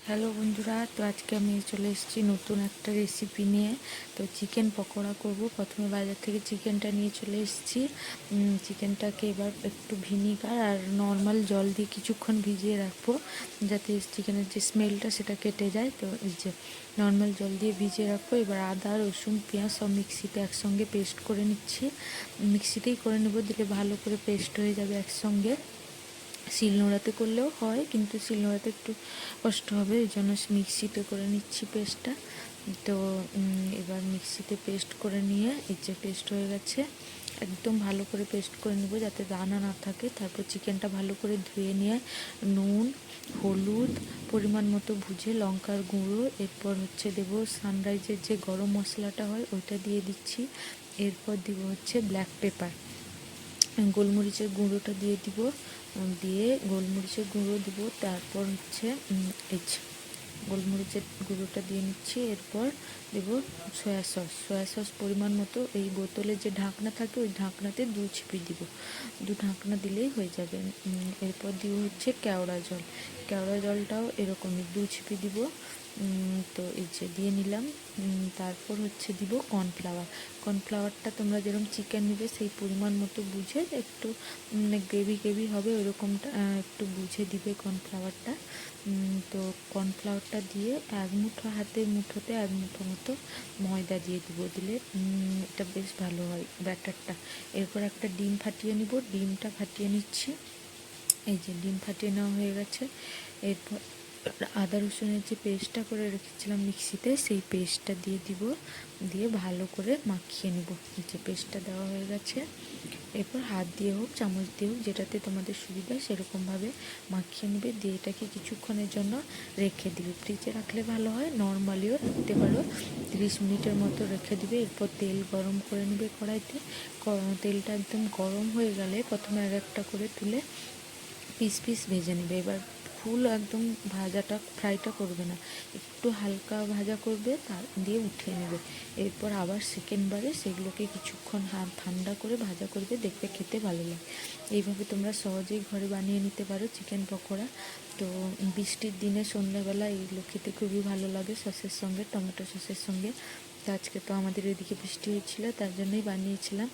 Hello বন্ধুরা, তো আজকে আমি চলে এসেছি নতুন একটা রেসিপি নিয়ে। তো চিকেন পকোড়া করব। প্রথমে বাজার থেকে চিকেনটা নিয়ে চলে এসেছি। চিকেনটাকে এবার একটু ভিনিগার আর নর্মাল জল দিয়ে কিছুক্ষণ ভিজিয়ে রাখবো, যাতে চিকেনের যে স্মেলটা সেটা কেটে যায়। তো এই যে নর্মাল জল দিয়ে ভিজিয়ে রাখবো। এবার আদা, রসুন, পেঁয়াজ সব মিক্সিতে একসঙ্গে পেস্ট করে নিচ্ছি। মিক্সিতেই করে নেব, দিলে ভালো করে পেস্ট হয়ে যাবে একসঙ্গে। শিলনোড়াতে করলেও হয়, কিন্তু শিলনোড়াতে একটু কষ্ট হবে, এই জন্য মিক্সিতে করে নিচ্ছি পেস্টটা। তো এবার মিক্সিতে পেস্ট করে নিয়ে এই যে পেস্ট হয়ে গেছে, একদম ভালো করে পেস্ট করে নেব যাতে দানা না থাকে। তারপর চিকেনটা ভালো করে ধুয়ে নিয়ে নুন, হলুদ, পরিমাণ মতো ভুজে লঙ্কার গুঁড়ো, এরপর দেবো সানরাইজের যে গরম মশলাটা হয় ওইটা দিয়ে দিচ্ছি। এরপর দিব ব্ল্যাক পেপার, গোলমরিচের গুঁড়োটা দিয়ে দিব, দিয়ে গোলমরিচের গুঁড়ো দিব। তারপর এই গোলমরিচের গুঁড়োটা দিয়ে নিচ্ছি। এরপর দেব সয়া সস পরিমাণ মতো। এই বোতলের যে ঢাকনা থাকে ওই ঢাকনাতে 2 ছিপি দিব, 2 ঢাকনা দিলেই হয়ে যাবে। এরপর দিব কেওড়া জল, কেওড়া জলটাও এরকমই 2 ছিপি দিব। তো এই যে দিয়ে নিলাম। তারপর দিব কর্নফ্লাওয়ার। কর্নফ্লাওয়ারটা তোমরা যেরকম চিকেন নেবে সেই পরিমাণ মতো বুঝে, একটু গ্রেভি গ্রেভি হবে ওইরকমটা একটু বুঝে দিবে কর্নফ্লাওয়ারটা। তো কর্নফ্লাওয়ারটা দিয়ে হাতের মুঠোতে 1 মুঠো মতো ময়দা দিয়ে দিব, দিলে এটা বেশ ভালো হয় ব্যাটারটা। এরপর একটা ডিম ফাটিয়ে নিব, ডিমটা ফাটিয়ে নিচ্ছি। এই যে ডিম ফাটিয়ে নেওয়া হয়ে গেছে। এরপর আদা রসুনের যে পেস্টটা করে রেখেছিলাম মিক্সিতে, সেই পেস্টটা দিয়ে দিব, দিয়ে ভালো করে মাখিয়ে নিব। যে পেস্টটা দেওয়া হয়ে গেছে, এরপর হাত দিয়ে হোক চামচ দিয়ে হোক যেটাতে তোমাদের সুবিধা সেরকমভাবে মাখিয়ে নেবে, দিয়ে এটাকে কিছুক্ষণের জন্য রেখে দিবে। ফ্রিজে রাখলে ভালো হয়, নর্মালিও রাখতে পারো, 30 মিনিটের মতো রেখে দিবে। এরপর তেল গরম করে নেবে কড়াইতে। তেলটা একদম গরম হয়ে গেলে প্রথমে একটা করে তুলে পিস পিস ভেজে নেবে। এবার ফুল একদম ফ্রাইটা করবে না, একটু হালকা ভাজা করবে, তার দিয়ে উঠিয়ে নেবে। এরপর আবার সেকেন্ডবারে সেগুলোকে কিছুক্ষণ ঠান্ডা করে ভাজা করবে, দেখবে খেতে ভালো লাগে। এইভাবে তোমরা সহজেই ঘরে বানিয়ে নিতে পারো চিকেন পকোড়া। তো বৃষ্টির দিনে সন্ধ্যাবেলা এইগুলো খেতে খুবই ভালো লাগে, সসের সঙ্গে, টমেটো সসের সঙ্গে। তো আজকে তো আমাদের এদিকে বৃষ্টি হচ্ছিল, তার জন্যই বানিয়েছিলাম।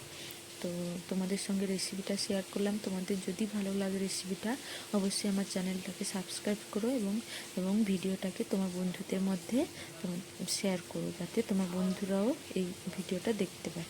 তো তোমাদের সঙ্গে রেসিপিটা শেয়ার করলাম। তোমাদের যদি ভালো লাগে রেসিপিটা, অবশ্যই আমার চ্যানেলটাকে সাবস্ক্রাইব করো এবং ভিডিওটাকে তোমার বন্ধুদের মধ্যে শেয়ার করো, যাতে তোমার বন্ধুরাও এই ভিডিওটা দেখতে পায়।